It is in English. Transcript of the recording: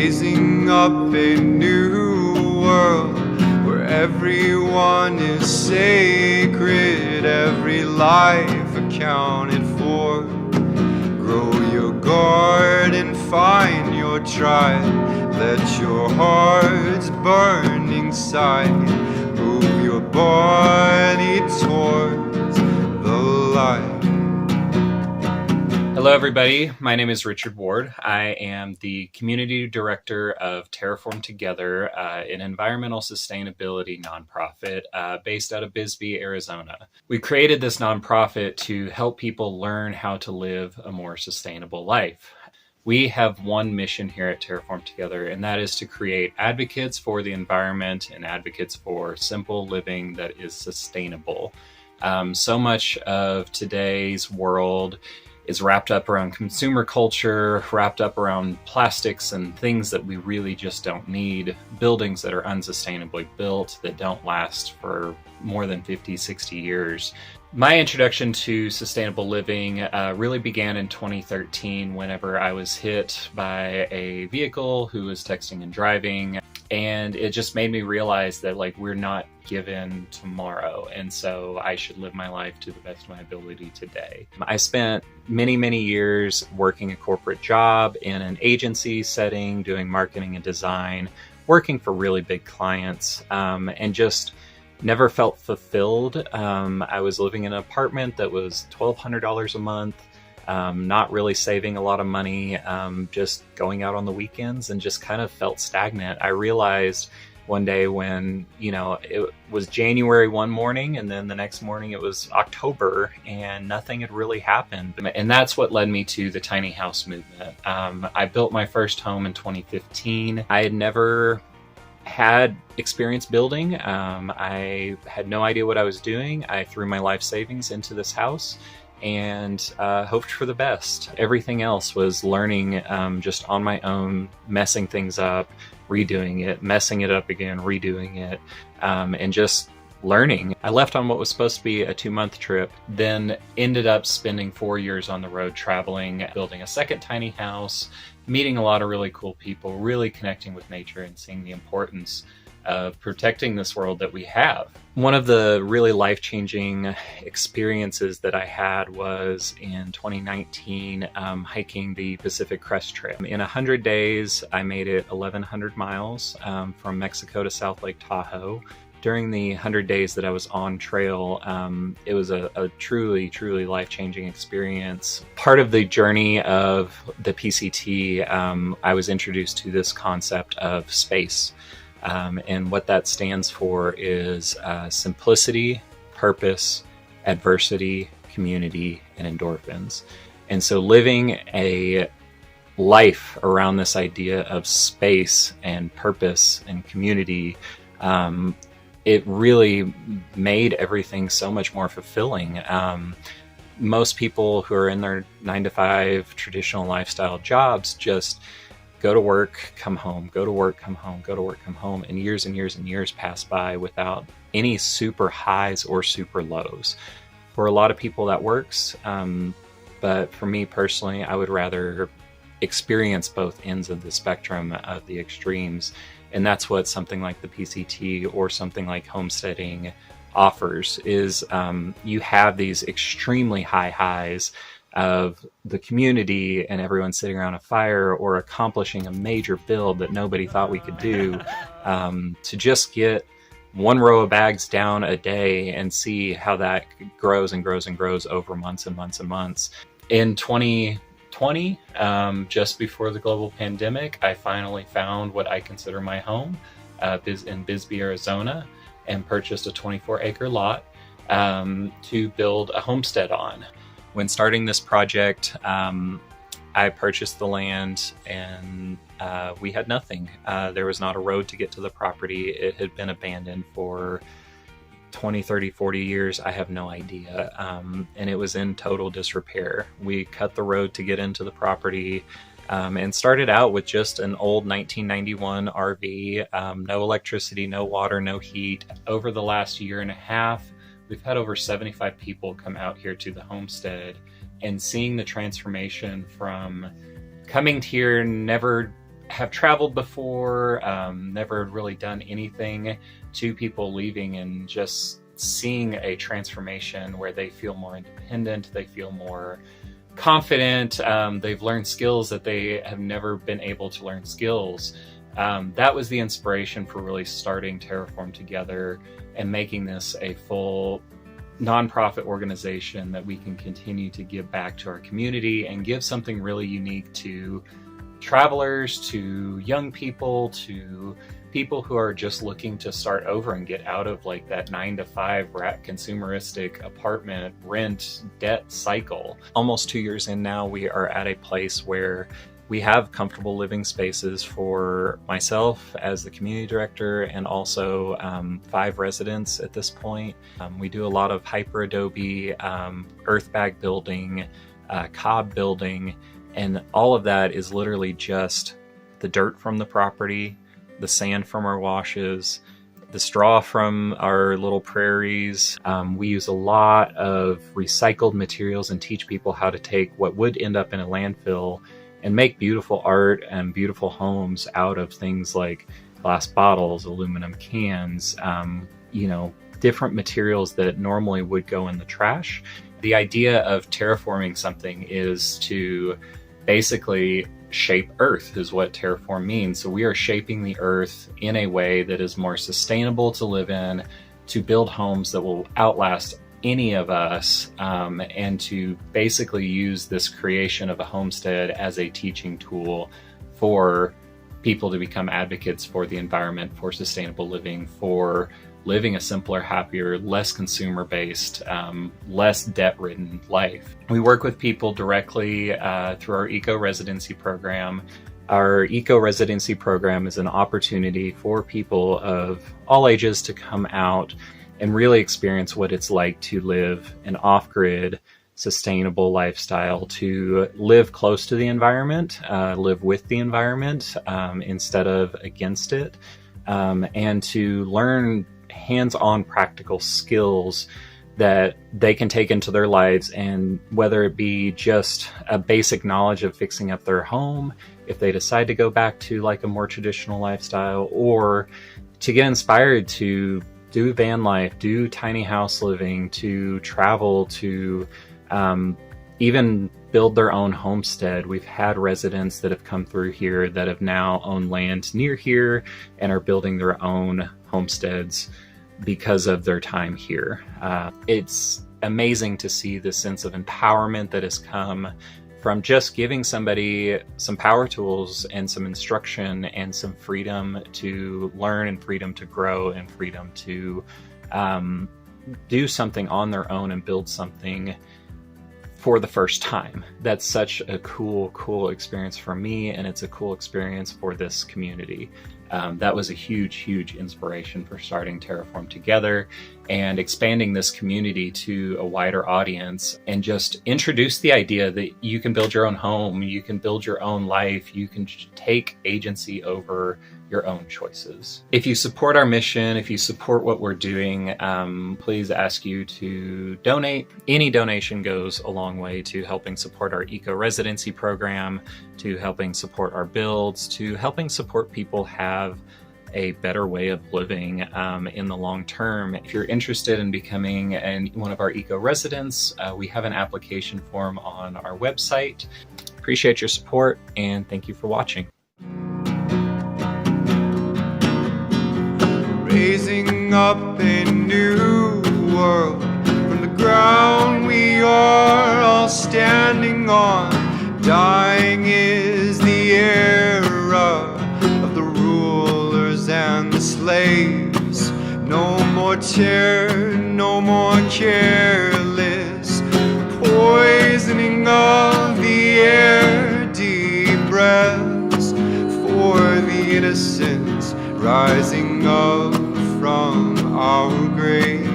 raising up a new world where everyone is sacred, every life accounted for. Grow your garden, find your tribe, let your heart's burning side move your body towards the light. Hello everybody, my name is Richard Ward. I am the Community Director of Terraform Together, an environmental sustainability nonprofit based out of Bisbee, Arizona. We created this nonprofit to help people learn how to live a more sustainable life. We have one mission here at Terraform Together, and that is to create advocates for the environment and advocates for simple living that is sustainable. So much of today's world is wrapped up around consumer culture, wrapped up around plastics and things that we really just don't need, buildings that are unsustainably built that don't last for more than 50, 60 years. My introduction to sustainable living really began in 2013 whenever I was hit by a vehicle who was texting and driving. And it just made me realize that we're not given tomorrow. And so I should live my life to the best of my ability today. I spent many years working a corporate job in an agency setting, doing marketing and design, working for really big clients, and just never felt fulfilled. I was living in an apartment that was $1,200 a month. Not really saving a lot of money, just going out on the weekends, and just kind of felt stagnant. I realized one day when, it was January one morning, and then the next morning it was October, and nothing had really happened. And that's what led me to the tiny house movement. I built my first home in 2015. I had never had experience building. I had no idea what I was doing. I threw my life savings into this house and hoped for the best. Everything else was learning just on my own, messing things up, redoing it, messing it up again, redoing it, and just learning. I left on what was supposed to be a 2-month trip, then ended up spending 4 years on the road traveling, building a second tiny house, meeting a lot of really cool people, really connecting with nature and seeing the importance of protecting this world that we have. One of the really life-changing experiences that I had was in 2019, hiking the Pacific Crest Trail. In 100 days, I made it 1,100 miles from Mexico to South Lake Tahoe. During the 100 days that I was on trail, it was a truly life-changing experience. Part of the journey of the PCT, I was introduced to this concept of space. And what that stands for is simplicity, purpose, adversity, community, and endorphins. And so living a life around this idea of space and purpose and community, it really made everything so much more fulfilling. Most people who are in their 9-to-5 traditional lifestyle jobs just go to work, come home, go to work, come home, go to work, come home, and years pass by without any super highs or super lows. For a lot of people that works, but for me personally, I would rather experience both ends of the spectrum of the extremes, and that's what something like the PCT or something like homesteading offers, is you have these extremely high highs of the community and everyone sitting around a fire or accomplishing a major build that nobody thought we could do, to just get one row of bags down a day and see how that grows and grows and grows over months and months and months. In 2020, just before the global pandemic, I finally found what I consider my home in Bisbee, Arizona, and purchased a 24-acre lot to build a homestead on. When starting this project, I purchased the land and we had nothing. There was not a road to get to the property. It had been abandoned for 20, 30, 40 years. I have no idea. And it was in total disrepair. We cut the road to get into the property and started out with just an old 1991 RV, no electricity, no water, no heat. Over the last year and a half, we've had over 75 people come out here to the homestead, and seeing the transformation from coming here, never have traveled before, never really done anything, to people leaving and just seeing a transformation where they feel more independent, they feel more confident, they've learned skills that they have never been able to learn skills. That was the inspiration for really starting Terraform Together and making this a full nonprofit organization that we can continue to give back to our community and give something really unique to travelers, to young people, to people who are just looking to start over and get out of like that 9-to-5 consumeristic apartment rent debt cycle. Almost 2 years in now, we are at a place where we have comfortable living spaces for myself as the community director and also 5 residents at this point. We do a lot of hyper adobe, earth bag building, cob building, and all of that is literally just the dirt from the property, the sand from our washes, the straw from our little prairies. We use a lot of recycled materials and teach people how to take what would end up in a landfill and make beautiful art and beautiful homes out of things like glass bottles, aluminum cans, different materials that normally would go in the trash. The idea of terraforming something is to basically shape Earth, is what terraform means. So we are shaping the Earth in a way that is more sustainable to live in, to build homes that will outlast any of us, and to basically use this creation of a homestead as a teaching tool for people to become advocates for the environment, for sustainable living, for living a simpler, happier, less consumer-based, less debt-ridden life. We work with people directly through our Eco-Residency Program. Our Eco-Residency Program is an opportunity for people of all ages to come out and really experience what it's like to live an off-grid, sustainable lifestyle, to live close to the environment, live with the environment instead of against it, and to learn hands-on practical skills that they can take into their lives, and whether it be just a basic knowledge of fixing up their home if they decide to go back to like a more traditional lifestyle, or to get inspired to do van life, do tiny house living, to travel, to even build their own homestead. We've had residents that have come through here that have now owned land near here and are building their own homesteads because of their time here. It's amazing to see the sense of empowerment that has come from just giving somebody some power tools and some instruction and some freedom to learn and freedom to grow and freedom to do something on their own and build something for the first time. That's such a cool experience for me, and it's a cool experience for this community. That was a huge inspiration for starting Terraform Together and expanding this community to a wider audience, and just introduce the idea that you can build your own home, you can build your own life, you can take agency over your own choices. If you support our mission, if you support what we're doing, please ask you to donate. Any donation goes a long way to helping support our Eco-Residency Program, to helping support our builds, to helping support people have a better way of living in the long term. If you're interested in becoming one of our eco-residents, we have an application form on our website. Appreciate your support, and thank you for watching. Raising up a new world from the ground we are all standing on. Dying is the era of the rulers and the slaves. No more terror, no more careless poisoning of the air. Deep breaths for the innocent rising up from our grave.